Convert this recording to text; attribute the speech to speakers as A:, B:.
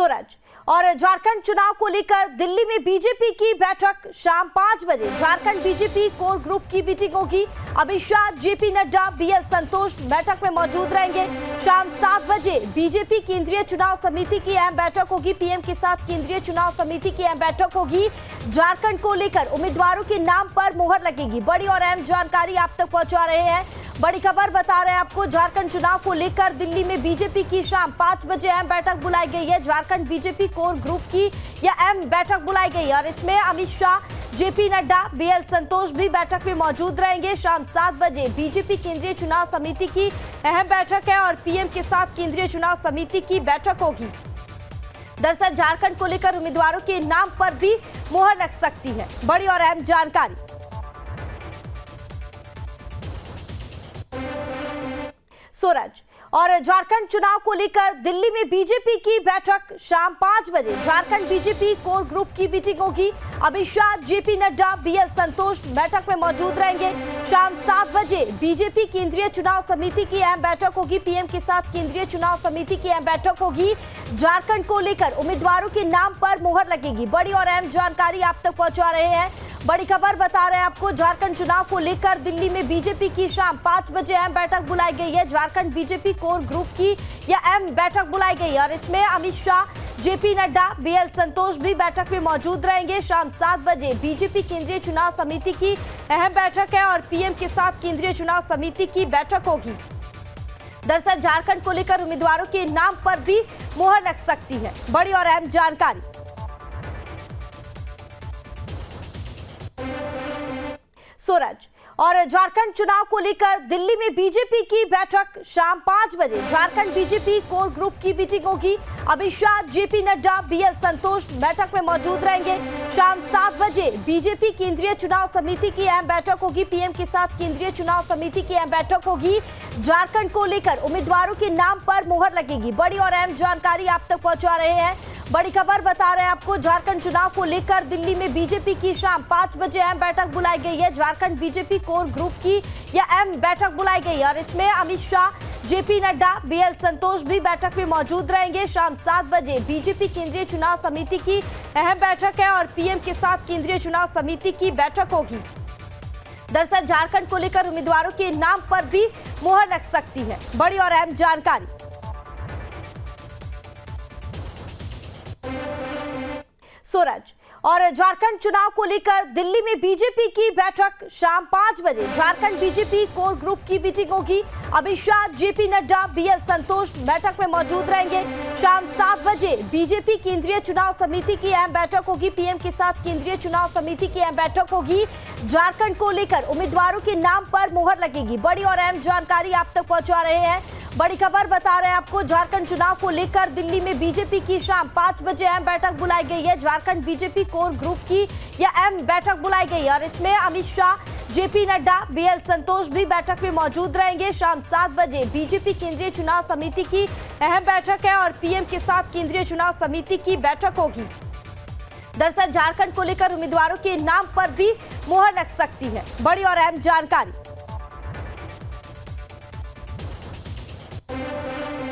A: सूरज और झारखंड चुनाव को लेकर दिल्ली में बीजेपी की बैठक शाम 5 बजे झारखंड बीजेपी कोर ग्रुप की मीटिंग होगी। अमित शाह, जेपी नड्डा, बीएल संतोष बैठक में मौजूद रहेंगे। शाम 7 बजे बीजेपी केंद्रीय चुनाव समिति की अहम बैठक होगी। पीएम के साथ केंद्रीय चुनाव समिति की अहम बैठक होगी। झारखंड को लेकर उम्मीदवारों के नाम पर मुहर लगेगी। बड़ी और अहम जानकारी आप तक पहुंचा रहे हैं। बड़ी खबर बता रहे हैं आपको, झारखंड चुनाव को लेकर दिल्ली में बीजेपी की शाम 5 बजे अहम बैठक बुलाई गई है। झारखंड बीजेपी कोर ग्रुप की यह अहम बैठक बुलाई गई है और इसमें अमित शाह, जेपी नड्डा, बीएल संतोष भी बैठक में मौजूद रहेंगे। शाम 7 बजे बीजेपी केंद्रीय चुनाव समिति की अहम बैठक है और पीएम के साथ केंद्रीय चुनाव समिति की बैठक होगी। दरअसल झारखंड को लेकर उम्मीदवारों के नाम पर भी मुहर लग सकती है। बड़ी और अहम जानकारी। सूरज और झारखंड चुनाव को लेकर दिल्ली में बीजेपी की बैठक शाम 5 बजे झारखंड बीजेपी कोर ग्रुप की मीटिंग होगी। अमित शाह, जेपी नड्डा, बीएल संतोष बैठक में मौजूद रहेंगे। शाम 7 बजे बीजेपी केंद्रीय चुनाव समिति की अहम बैठक होगी। पीएम के साथ केंद्रीय चुनाव समिति की अहम बैठक होगी। झारखंड को लेकर उम्मीदवारों के नाम पर मुहर लगेगी। बड़ी और अहम जानकारी आप तक पहुंचा रहे हैं। बड़ी खबर बता रहे हैं आपको, झारखंड चुनाव को लेकर दिल्ली में बीजेपी की शाम 5 बजे अहम बैठक बुलाई गई है। झारखंड बीजेपी कोर ग्रुप की यह अहम बैठक बुलाई गई है और इसमें अमित शाह, जेपी नड्डा, बीएल संतोष भी बैठक में मौजूद रहेंगे। शाम 7 बजे बीजेपी केंद्रीय चुनाव समिति की अहम बैठक है और पीएम के साथ केंद्रीय चुनाव समिति की बैठक होगी। दरअसल झारखंड को लेकर उम्मीदवारों के नाम पर भी मुहर लग सकती है। बड़ी और अहम जानकारी। सूरज और झारखंड चुनाव को लेकर दिल्ली में बीजेपी की बैठक शाम 5 बजे झारखंड बीजेपी कोर ग्रुप की मीटिंग होगी। अमित शाह, जेपी नड्डा, बीएल संतोष बैठक में मौजूद रहेंगे। शाम 7 बजे बीजेपी केंद्रीय चुनाव समिति की अहम बैठक होगी। पीएम के साथ केंद्रीय चुनाव समिति की अहम बैठक होगी। झारखंड को लेकर उम्मीदवारों के नाम पर मुहर लगेगी। बड़ी और अहम जानकारी आप तक पहुंचा रहे हैं। बड़ी खबर बता रहे हैं आपको, झारखंड चुनाव को लेकर दिल्ली में बीजेपी की शाम 5 बजे अहम बैठक बुलाई गई है। झारखंड बीजेपी कोर ग्रुप की यह अहम बैठक बुलाई गई है और इसमें अमित शाह, जेपी नड्डा, बीएल संतोष भी बैठक में मौजूद रहेंगे। शाम 7 बजे बीजेपी केंद्रीय चुनाव समिति की अहम बैठक है और पीएम के साथ केंद्रीय चुनाव समिति की बैठक होगी। दरअसल झारखंड को लेकर उम्मीदवारों के नाम पर भी मुहर लग सकती है। बड़ी और अहम जानकारी। सूरज और झारखंड चुनाव को लेकर दिल्ली में बीजेपी की बैठक शाम 5 बजे झारखंड बीजेपी कोर ग्रुप की मीटिंग होगी। अमित शाह, जेपी नड्डा, बीएल संतोष बैठक में मौजूद रहेंगे। शाम 7 बजे बीजेपी केंद्रीय चुनाव समिति की अहम बैठक होगी। पीएम के साथ केंद्रीय चुनाव समिति की अहम बैठक होगी। झारखंड को लेकर उम्मीदवारों के नाम पर मुहर लगेगी। बड़ी और अहम जानकारी आप तक पहुंचा रहे हैं। बड़ी खबर बता रहे हैं आपको, झारखंड चुनाव को लेकर दिल्ली में बीजेपी की शाम 5 बजे अहम बैठक बुलाई गई है। झारखंड बीजेपी कोर ग्रुप की यह अहम बैठक बुलाई गई है और इसमें अमित शाह, जेपी नड्डा, बीएल संतोष भी बैठक में मौजूद रहेंगे। शाम 7 बजे बीजेपी केंद्रीय चुनाव समिति की अहम बैठक है और पीएम के साथ केंद्रीय चुनाव समिति की बैठक होगी। दरअसल झारखंड को लेकर उम्मीदवारों के नाम पर भी मुहर लग सकती है। बड़ी और अहम जानकारी।